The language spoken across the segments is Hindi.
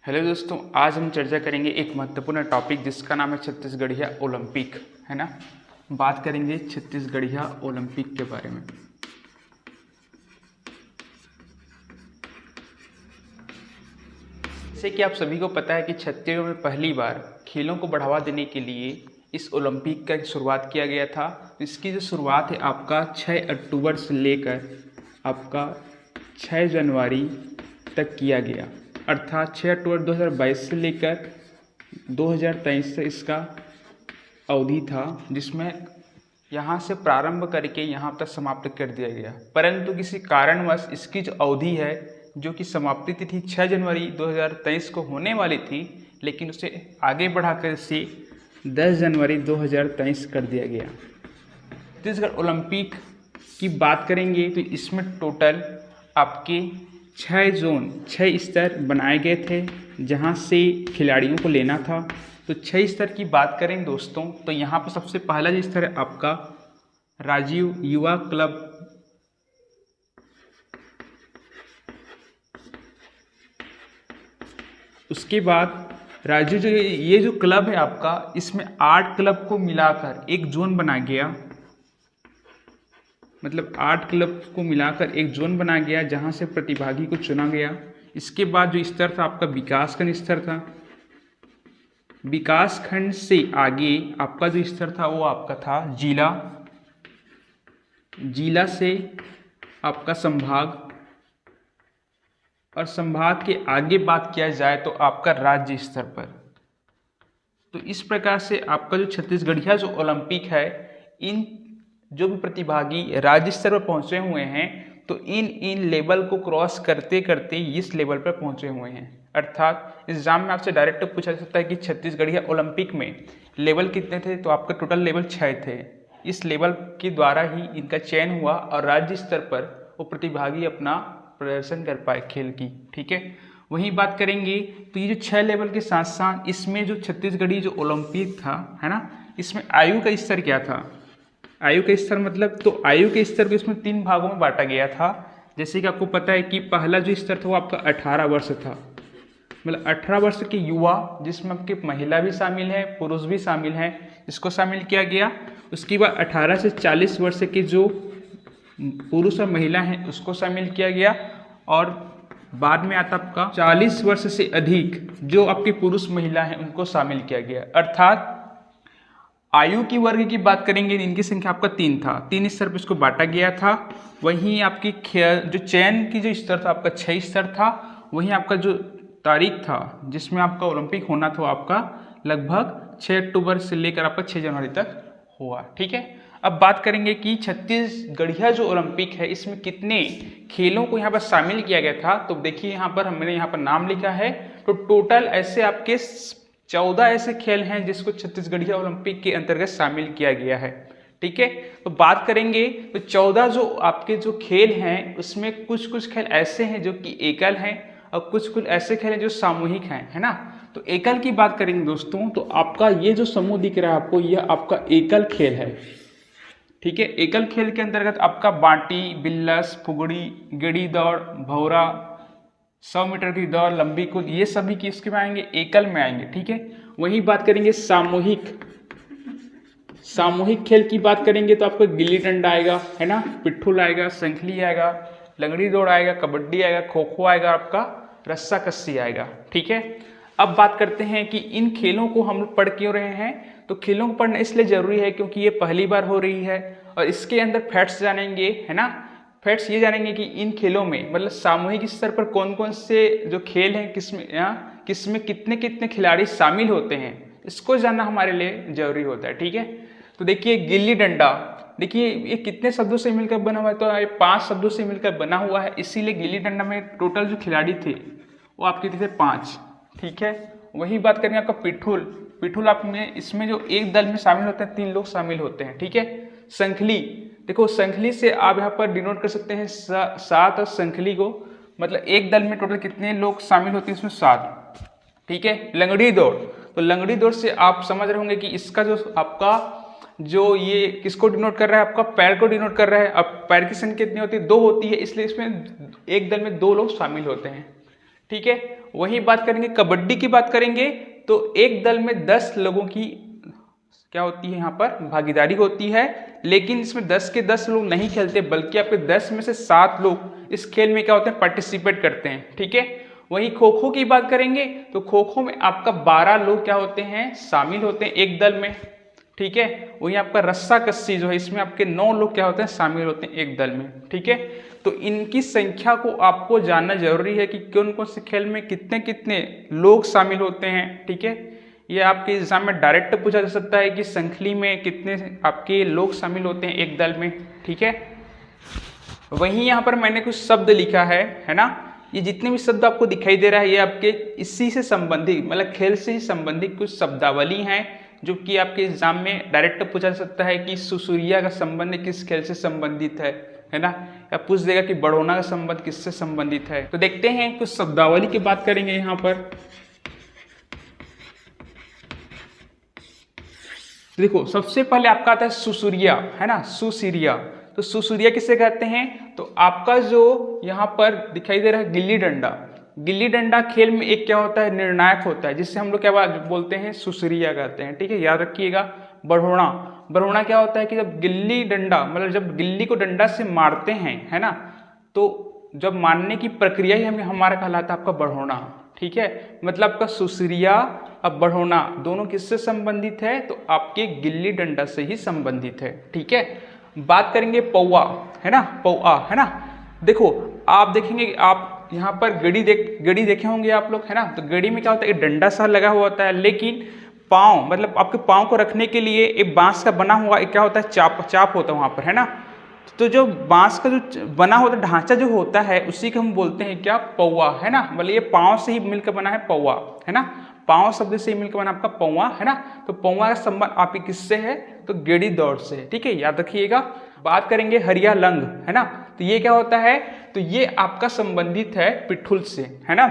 हेलो दोस्तों, आज हम चर्चा करेंगे एक महत्वपूर्ण टॉपिक जिसका नाम है छत्तीसगढ़िया ओलंपिक, है ना। बात करेंगे छत्तीसगढ़िया ओलंपिक के बारे में। जैसे कि आप सभी को पता है कि छत्तीसगढ़ में पहली बार खेलों को बढ़ावा देने के लिए इस ओलंपिक का शुरुआत किया गया था। इसकी जो शुरुआत है आपका 6 अक्टूबर से लेकर आपका 6 जनवरी तक किया गया, अर्थात 6 अक्टूबर 2022 से लेकर 2023 से इसका अवधि था, जिसमें यहाँ से प्रारंभ करके यहाँ तक समाप्त कर दिया गया। परंतु किसी कारणवश इसकी जो अवधि है, जो कि समाप्ति तिथि 6 जनवरी 2023 को होने वाली थी, लेकिन उसे आगे बढ़ाकर इसे 10 जनवरी 2023 कर दिया गया। छत्तीसगढ़ ओलंपिक की बात करेंगे तो इसमें टोटल आपके 6 स्तर बनाए गए थे, जहां से खिलाड़ियों को लेना था। तो 6 स्तर की बात करें दोस्तों, तो यहाँ पर सबसे पहला जो स्तर है आपका राजीव युवा क्लब। उसके बाद राजीव ये जो क्लब है आपका, इसमें 8 क्लब को मिलाकर एक जोन बना गया, मतलब 8 क्लब को मिलाकर एक जोन बना गया, जहां से प्रतिभागी को चुना गया। इसके बाद जो स्तर था आपका विकासखंड स्तर था। विकासखंड से आगे आपका जो स्तर था वो आपका था जिला। जिला से आपका संभाग, और संभाग के आगे बात किया जाए तो आपका राज्य स्तर पर। तो इस प्रकार से आपका जो छत्तीसगढ़िया जो ओलंपिक है, इन जो भी प्रतिभागी राज्य स्तर पर पहुंचे हुए हैं, तो इन लेवल को क्रॉस करते करते इस लेवल पर पहुंचे हुए हैं। अर्थात एग्जाम में आपसे डायरेक्ट पूछा जा सकता है कि छत्तीसगढ़िया ओलंपिक में लेवल कितने थे, तो आपका टोटल लेवल 6 थे। इस लेवल के द्वारा ही इनका चयन हुआ और राज्य स्तर पर वो प्रतिभागी अपना प्रदर्शन कर पाए खेल की। ठीक है, वही बात करेंगे तो ये जो 6 लेवल के साथ साथ इसमें जो छत्तीसगढ़ी जो ओलंपिक था, है ना, इसमें आयु का स्तर क्या था। आयु का स्तर मतलब, तो आयु के स्तर को इसमें 3 भागों में बांटा गया था। जैसे कि आपको पता है कि पहला जो स्तर था वो आपका 18 वर्ष था, मतलब 18 वर्ष के युवा, जिसमें आपके महिला भी शामिल है, पुरुष भी शामिल है, इसको शामिल किया गया। उसके बाद 18 से 40 वर्ष के जो पुरुष और महिला हैं उसको शामिल किया गया, और बाद में आता आपका 40 वर्ष से अधिक जो आपके पुरुष महिला हैं उनको शामिल किया गया। अर्थात आयु की वर्ग की बात करेंगे, इनकी संख्या आपका 3 था, 3 स्तर पर इसको बांटा गया था। वहीं आपकी जो चयन की जो स्तर था आपका 6 स्तर था। वहीं आपका जो तारीख था जिसमें आपका ओलंपिक होना था, आपका लगभग 6 अक्टूबर से लेकर आपका 6 जनवरी तक हुआ। ठीक है, अब बात करेंगे कि छत्तीसगढ़िया जो ओलंपिक है इसमें कितने खेलों को यहाँ पर शामिल किया गया था। तो देखिए यहाँ पर हमने यहाँ पर नाम लिखा है, तो टोटल ऐसे आपके 14 ऐसे खेल हैं जिसको छत्तीसगढ़िया ओलंपिक के अंतर्गत शामिल किया गया है। ठीक है, तो बात करेंगे तो 14 जो आपके जो खेल हैं उसमें कुछ खेल ऐसे हैं जो कि एकल हैं, और कुछ ऐसे खेल हैं जो सामूहिक हैं, है ना। तो एकल की बात करेंगे दोस्तों, तो आपका ये जो समूह दिख रहा है आपको, यह आपका एकल खेल है। ठीक है, एकल खेल के अंतर्गत आपका बाटी, बिल्लस, फुगड़ी, गेड़ी दौड़, भौरा, 100 मीटर की दौड़, लंबी कूद, ये सभी किसके में आएंगे, एकल में आएंगे। ठीक है, वही बात करेंगे सामूहिक खेल की बात करेंगे तो आपको गिल्ली डंडा आएगा, है ना, पिट्ठूल आएगा, संखली आएगा, लंगड़ी दौड़ आएगा, कबड्डी आएगा, खो खो आएगा, आपका रस्सा कस्सी आएगा। ठीक है, अब बात करते हैं कि इन खेलों को हम लोग पढ़ क्यों रहे हैं। तो खेलों को पढ़ना इसलिए जरूरी है क्योंकि ये पहली बार हो रही है, और इसके अंदर फैक्ट्स जानेंगे, है ना। फैक्ट्स ये जानेंगे कि इन खेलों में मतलब सामूहिक स्तर पर कौन कौन से जो खेल हैं, किसमें कितने कितने खिलाड़ी शामिल होते हैं, इसको जानना हमारे लिए जरूरी होता है। ठीक है, तो देखिए गिल्ली डंडा, देखिए ये कितने शब्दों से मिलकर बना हुआ है, तो ये 5 शब्दों से मिलकर बना हुआ है, इसीलिए गिल्ली डंडा में टोटल जो खिलाड़ी थे वो आपके थे 5। ठीक है, वही बात करेंगे आपका पिट्ठूल आप में, इसमें जो एक दल में शामिल होते हैं 3 लोग शामिल होते हैं। ठीक है, संखली, देखो संखली से आप यहाँ पर डिनोट कर सकते हैं 7, और संखली को मतलब एक दल में टोटल कितने लोग शामिल होते हैं, इसमें 7। ठीक है, लंगड़ी दौड़, तो लंगड़ी दौड़ से आप समझ रहे होंगे कि इसका जो आपका जो ये किसको डिनोट कर रहा है, आपका पैर को डिनोट कर रहा है। अब पैर की संख्या कितनी होती है, 2 होती है, इसलिए इसमें एक दल में 2 लोग शामिल होते हैं। ठीक है। वही बात करेंगे कबड्डी की बात करेंगे तो एक दल में 10 लोगों की क्या होती है यहाँ पर भागीदारी होती है, लेकिन इसमें 10 के 10 लोग नहीं खेलते बल्कि आपके 10 में से 7 लोग इस खेल में क्या होते हैं पार्टिसिपेट करते हैं, ठीक है। वही खो खो की बात करेंगे तो खो खो में आपका 12 लोग क्या होते हैं शामिल होते हैं एक दल में, ठीक है। वही आपका रस्सा कस्सी जो है इसमें आपके 9 लोग क्या होते हैं शामिल होते हैं एक दल में, ठीक है। तो इनकी संख्या को आपको जानना जरूरी है कि कौन कौन से खेल में कितने कितने लोग शामिल होते हैं, ठीक है। ये आपके एग्जाम में डायरेक्ट पूछा जा सकता है कि संखली में कितने आपके लोग शामिल होते हैं एक दल में, ठीक है। वहीं यहाँ पर मैंने कुछ शब्द लिखा है ना। ये जितने भी शब्द आपको दिखाई दे रहा है ये आपके इसी से संबंधित मतलब खेल से ही संबंधित कुछ शब्दावली हैं जो कि आपके एग्जाम में डायरेक्ट पूछा जा सकता है कि सुसुरिया का संबंध किस खेल से संबंधित है ना, या पूछ देगा कि बड़ोना का संबंध किससे संबंधित है। तो देखते हैं कुछ शब्दावली की बात करेंगे यहाँ पर। देखो सबसे पहले आपका आता है सुसुरिया, है ना, सुसिरिया। तो सुसुरिया किसे कहते हैं, तो आपका जो यहाँ पर दिखाई दे रहा है गिल्ली डंडा, गिल्ली डंडा खेल में एक क्या होता है निर्णायक होता है जिससे हम लोग क्या बोलते हैं सुसुरिया कहते हैं, ठीक है। याद रखिएगा। बढ़ोना, बढ़ोना क्या होता है कि जब गिल्ली डंडा मतलब जब गिल्ली को डंडा से मारते हैं, है ना, तो जब मारने की प्रक्रिया ही हमारा कहलाता है आपका बढ़ोना, ठीक है। मतलब आपका सुसुरिया अब बढ़ोना दोनों किससे संबंधित है, तो आपके गिल्ली डंडा से ही संबंधित है, ठीक है। बात करेंगे पौआ, है ना, पौआ, है ना। देखो आप देखेंगे आप यहाँ पर गड़ी देखे होंगे आप लोग, है ना। तो गड़ी में क्या होता है डंडा सा लगा हुआ होता है, लेकिन पाँव मतलब आपके पाँव को रखने के लिए एक बांस का बना हुआ एक क्या होता है चाप होता है वहाँ पर, है ना। तो जो बांस का जो बना होता है ढांचा जो होता है उसी को हम बोलते हैं क्या पौआ, है ना। मतलब ये पाँव से ही मिलकर बना है पौआ, है ना, पाँव शब्द से ही मिलकर बना आपका पौआ, है ना। तो पौआ का संबंध आपके किससे है, तो गेड़ी दौड़ से, ठीक है, याद रखिएगा। बात करेंगे हरिया लंग, है ना। तो ये क्या होता है, तो ये आपका संबंधित है पिठुल से, है ना।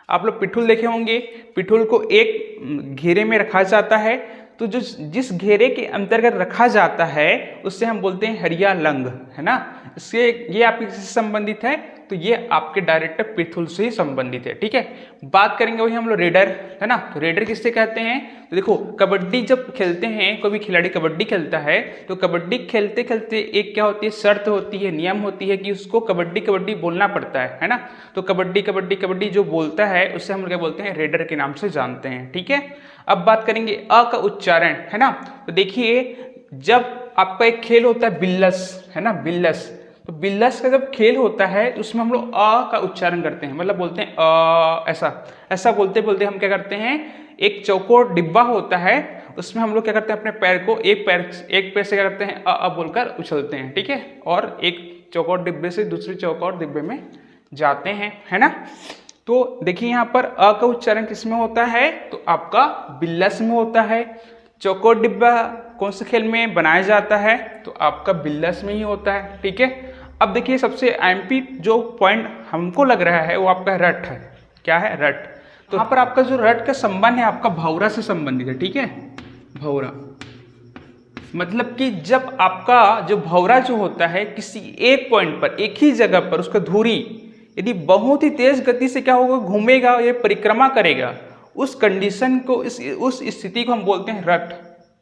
आप लोग पिठुल देखे होंगे, पिठुल को एक घेरे में रखा जाता है, तो जो जिस घेरे के अंतर्गत रखा जाता है उससे हम बोलते हैं हरिया लंग, है ना। इससे ये आपके किससे संबंधित है, तो ये आपके डायरेक्ट पिठुल से ही संबंधित है, ठीक है। बात करेंगे वही हम लोग रेडर, है ना। तो रेडर किससे कहते हैं, तो देखो कबड्डी जब खेलते हैं कोई भी खिलाड़ी कबड्डी खेलता है तो कबड्डी खेलते खेलते एक क्या होती है शर्त होती है, नियम होती है कि उसको कबड्डी कबड्डी बोलना पड़ता है ना। तो कबड्डी कबड्डी कबड्डी जो बोलता है उससे हम लोग क्या बोलते हैं रेडर के नाम से जानते हैं, ठीक है। अब बात करेंगे अ का उच्चारण, है ना। तो देखिए जब आपका एक खेल होता है बिल्लस, है ना, बिल्लस, तो बिल्लस का जब खेल होता है तो उसमें हम लोग अ का उच्चारण करते हैं, मतलब बोलते हैं अ, ऐसा ऐसा बोलते बोलते हम क्या करते हैं, एक चौकोर डिब्बा होता है उसमें हम लोग क्या करते हैं अपने पैर को एक पैर से क्या करते हैं अ बोलकर उछलते हैं, ठीक है, और एक चौकोर डिब्बे से दूसरे चौकोर डिब्बे में जाते हैं, है ना। तो देखिए यहाँ पर अ का उच्चारण किस में होता है, तो आपका बिल्लस में होता है। चौकोर डिब्बा कौन से खेल में बनाया जाता है, तो आपका बिल्लस में ही होता है, ठीक है। अब देखिए सबसे एमपी जो पॉइंट हमको लग रहा है वो आपका रट है, क्या है, रट। तो यहाँ पर आपका जो रट का संबंध है आपका भौरा से संबंधित है, ठीक है। भौरा मतलब कि जब आपका जो भौरा जो होता है किसी एक पॉइंट पर एक ही जगह पर उसका धुरी यदि बहुत ही तेज गति से क्या होगा घूमेगा, ये परिक्रमा करेगा, उस कंडीशन को उस स्थिति को हम बोलते हैं रट,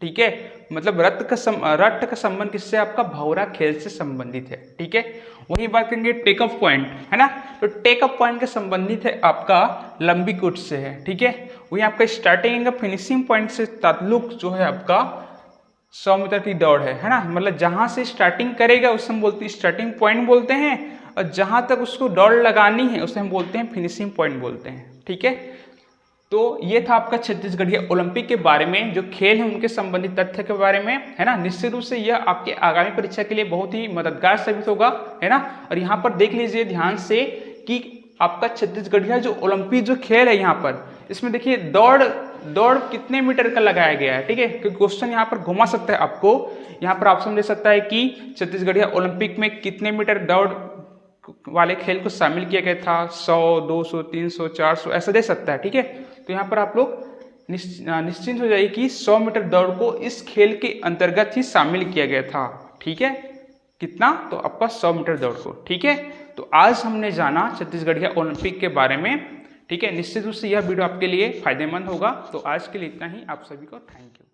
ठीक है। मतलब रट का संबंध किससे आपका भौरा खेल से संबंधित है, ठीक है। वही बात करेंगे टेक ऑफ पॉइंट, है ना। तो टेक ऑफ पॉइंट के संबंधित है आपका लंबी कूद से है, ठीक है। वही आपका स्टार्टिंग का फिनिशिंग पॉइंट से ताल्लुक जो है आपका 100 मीटर की दौड़ है ना। मतलब जहां से स्टार्टिंग करेगा उसे हम बोलते हैं स्टार्टिंग पॉइंट बोलते हैं, और जहां तक उसको दौड़ लगानी है उसे हम बोलते हैं फिनिशिंग पॉइंट बोलते हैं, ठीक है। तो ये था आपका छत्तीसगढ़िया ओलंपिक के बारे में जो खेल है उनके संबंधित तथ्य के बारे में, है ना। निश्चित रूप से यह आपके आगामी परीक्षा के लिए बहुत ही मददगार साबित होगा, है ना। और यहाँ पर देख लीजिए ध्यान से कि आपका छत्तीसगढ़िया जो ओलंपिक जो खेल है यहाँ पर इसमें देखिए दौड़ कितने मीटर का लगाया गया है, ठीक है। क्योंकि क्वेश्चन यहाँ पर घुमा सकता है आपको, यहाँ पर ऑप्शन दे सकता है कि छत्तीसगढ़िया ओलंपिक में कितने मीटर दौड़ वाले खेल को शामिल किया गया था, 100, 200, 300, 400 ऐसा दे सकता है, ठीक है। तो यहाँ पर आप लोग निश्चिंत हो जाइए कि 100 मीटर दौड़ को इस खेल के अंतर्गत ही शामिल किया गया था, ठीक है। कितना, तो आपका 100 मीटर दौड़ को, ठीक है। तो तो आज हमने जाना छत्तीसगढ़िया ओलंपिक के बारे में। ठीक है, निश्चित रूप से यह वीडियो आपके लिए फायदेमंद होगा। तो आज के लिए इतना ही, आप सभी को थैंक यू।